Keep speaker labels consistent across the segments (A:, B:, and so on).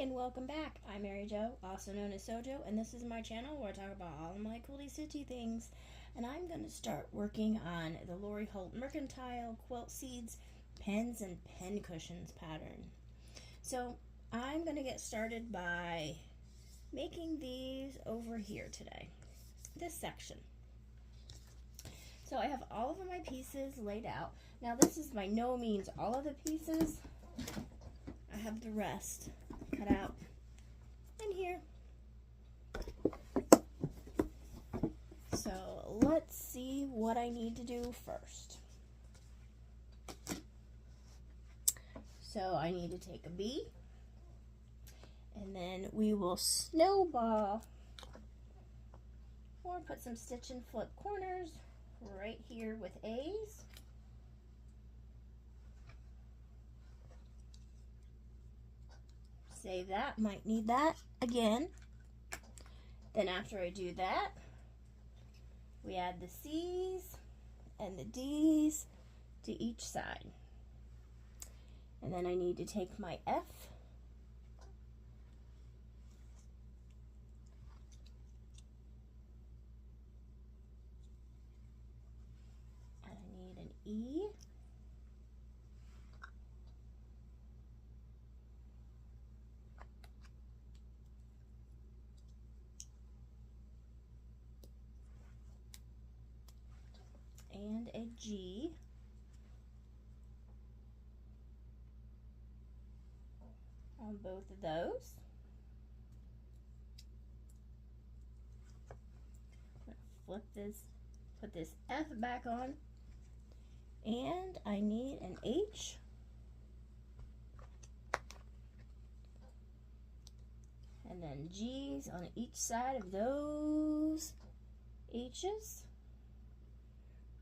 A: and welcome back. I'm Mary Jo, also known as Sewjo, and this is my channel where I talk about all of my quilty stitchy things. And I'm going to start working on the Holt Mercantile Quilt Seeds Pens and Pincushions pattern. So I'm going to get started by making these over here today, this section. So I have all of my pieces laid out. Now this is by no means all of the pieces. I have the rest cut out in here. So let's see what I need to do first. So I need to take a bee, and then we will snowball or put some stitch and flip corners right here with A's. Save that, might need that again. Then after I do that, we add the C's and the D's to each side. And then I need to take my F and I need an E. And a G. On both of those. Flip this, put this F back on, and I need an H. And then G's on each side of those H's.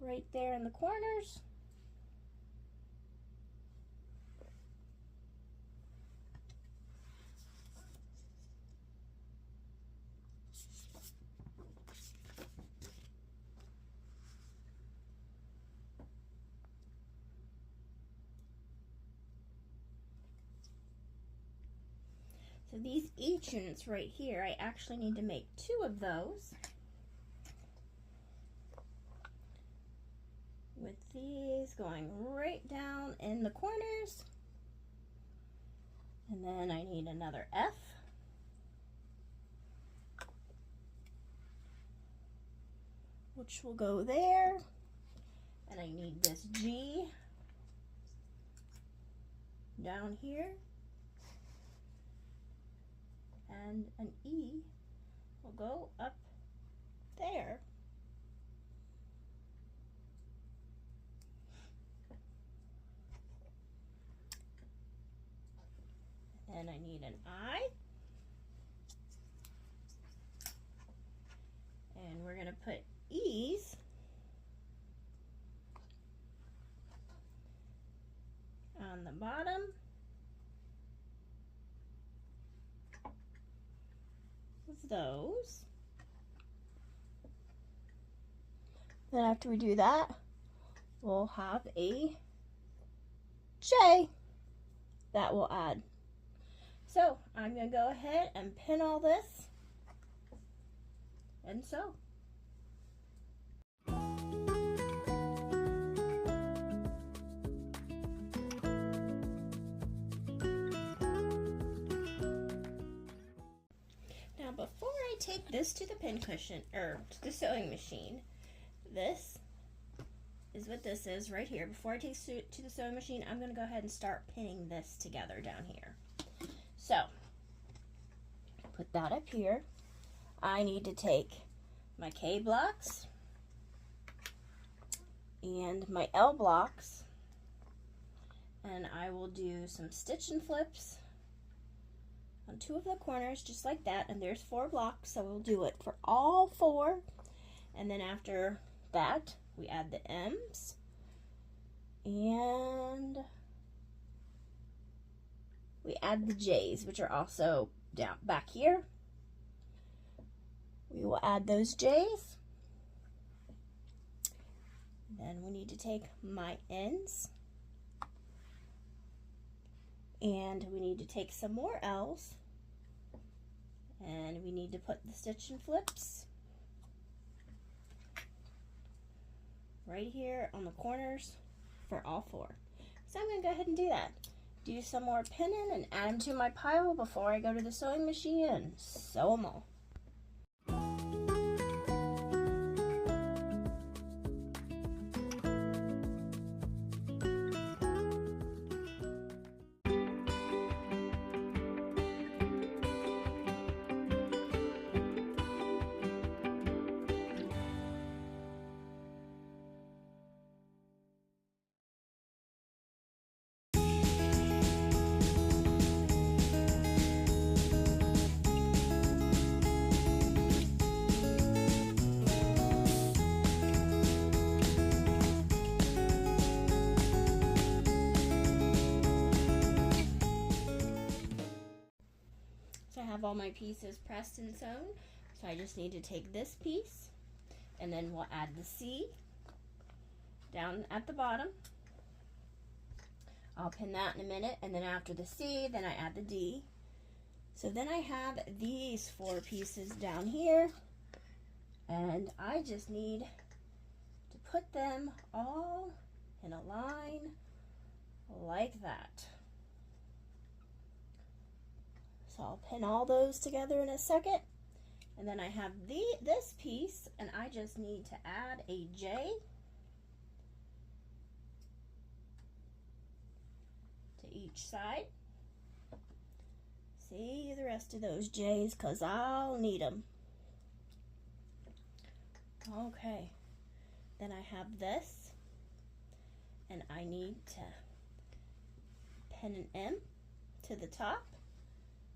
A: Right there in the corners. So these H units right here, I actually need to make 2 of those. With these going right down in the corners. And then I need another F. Which will go there. And I need this G down here. And an E will go up there. And I need an I. And we're going to put E's on the bottom. Of those. Then after we do that, we'll have a J that we'll add. So I'm going to go ahead and pin all this and sew. Now before I take this to the pincushion, or to the sewing machine, this is what this is right here. Before I take it to the sewing machine, I'm going to go ahead and start pinning this together down here. So, put that up here. I need to take my K blocks and my L blocks, and I will do some stitch and flips on 2 of the corners, just like that, and there's 4 blocks, so we'll do it for all 4, and then after that, we add the M's, and we add the J's, which are also down back here. We will add those J's. Then we need to take my N's, and we need to take some more L's, And we need to put the stitch and flips right here on the corners for all 4. So I'm going to go ahead and do that. Do some more pinning and add them to my pile before I go to the sewing machine and sew them all. I have all my pieces pressed and sewn, so I just need to take this piece and then we'll add the C down at the bottom. I'll pin that in a minute, and then after the C, then I add the D. So then I have these 4 pieces down here, and I just need to put them all in a line like that. So I'll pin all those together in a second, and then I have this piece, and I just need to add a J to each side. See the rest of those J's, because I'll need them. Okay, then I have this, and I need to pin an M to the top.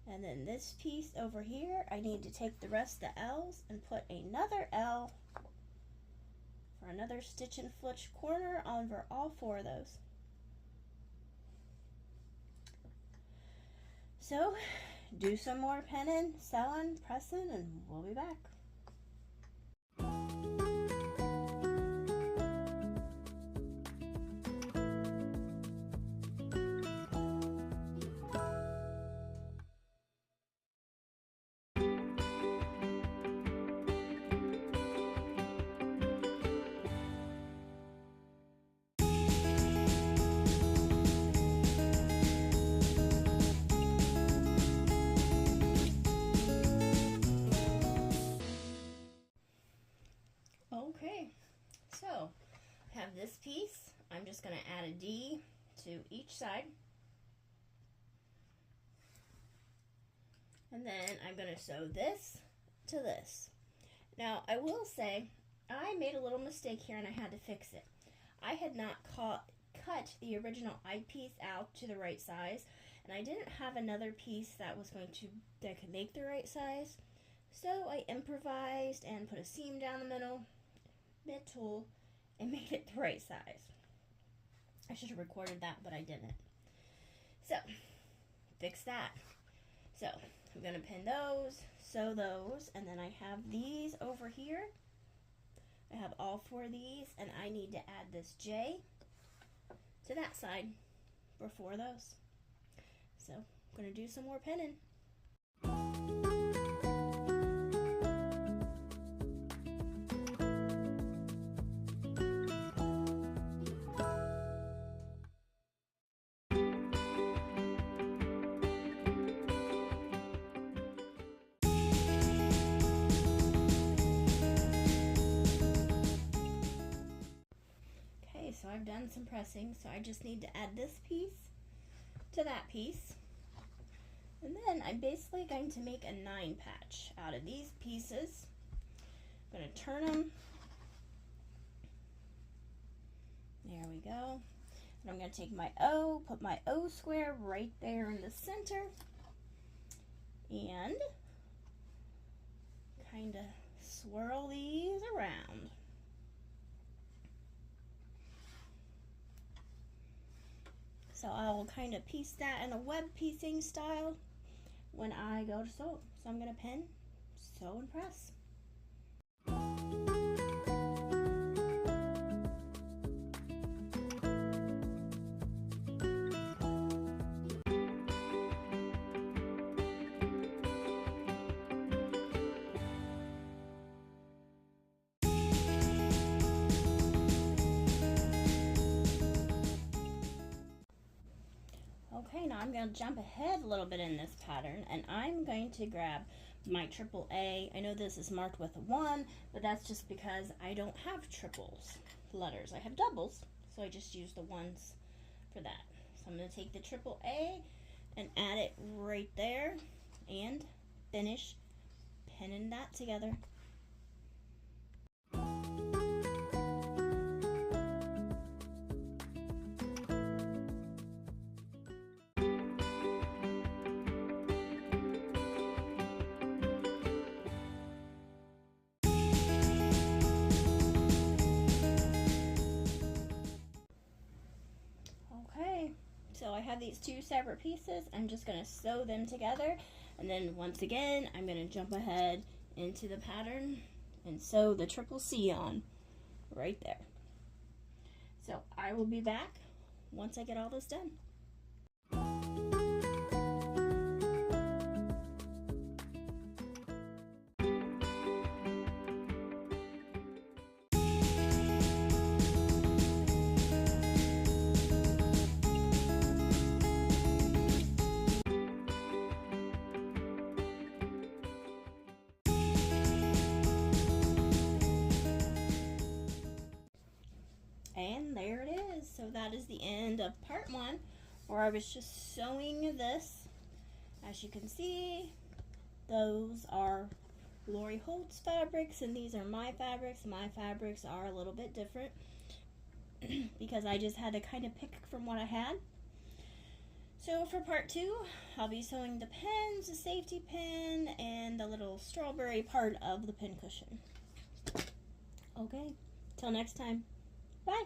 A: And then this piece over here, I need to take the rest of the L's and put another L for another stitch and flitch corner over all 4 of those. So, do some more pinning, sewing, pressing, and we'll be back. Okay, so I have this piece. I'm just going to add a D to each side. And then I'm going to sew this to this. Now, I will say, I made a little mistake here and I had to fix it. I had not cut the original eyepiece out to the right size, and I didn't have another piece that could make the right size. So I improvised and put a seam down the middle, mid-tool, and made it the right size. I should have recorded that, but I didn't. So, fix that. So, I'm going to pin those, sew those, and then I have these over here. I have all 4 of these, and I need to add this J to that side for 4 of those. So, I'm going to do some more pinning. So I've done some pressing, so I just need to add this piece to that piece. And then I'm basically going to make a 9 patch out of these pieces. I'm going to turn them. There we go. And I'm going to take my O, put my O square right there in the center, and kind of swirl these around. So I will kind of piece that in a web piecing style when I go to sew. So I'm going to pin, sew, and press. going to jump ahead a little bit in this pattern, and I'm going to grab my triple A. I know this is marked with a 1, but that's just because I don't have triples letters. I have doubles, so I just use the 1s for that. So I'm going to take the triple A and add it right there and finish pinning that together. Okay, so I have these 2 separate pieces. I'm just going to sew them together, and then once again I'm going to jump ahead into the pattern and sew the triple C on right there. So I will be back once I get all this done. And there it is. So that is the end of part 1, where I was just sewing this. As you can see, those are Lori Holt's fabrics, and these are my fabrics. My fabrics are a little bit different because I just had to kind of pick from what I had. So for part 2, I'll be sewing the pins, the safety pin, and the little strawberry part of the pincushion. Okay, till next time. Bye.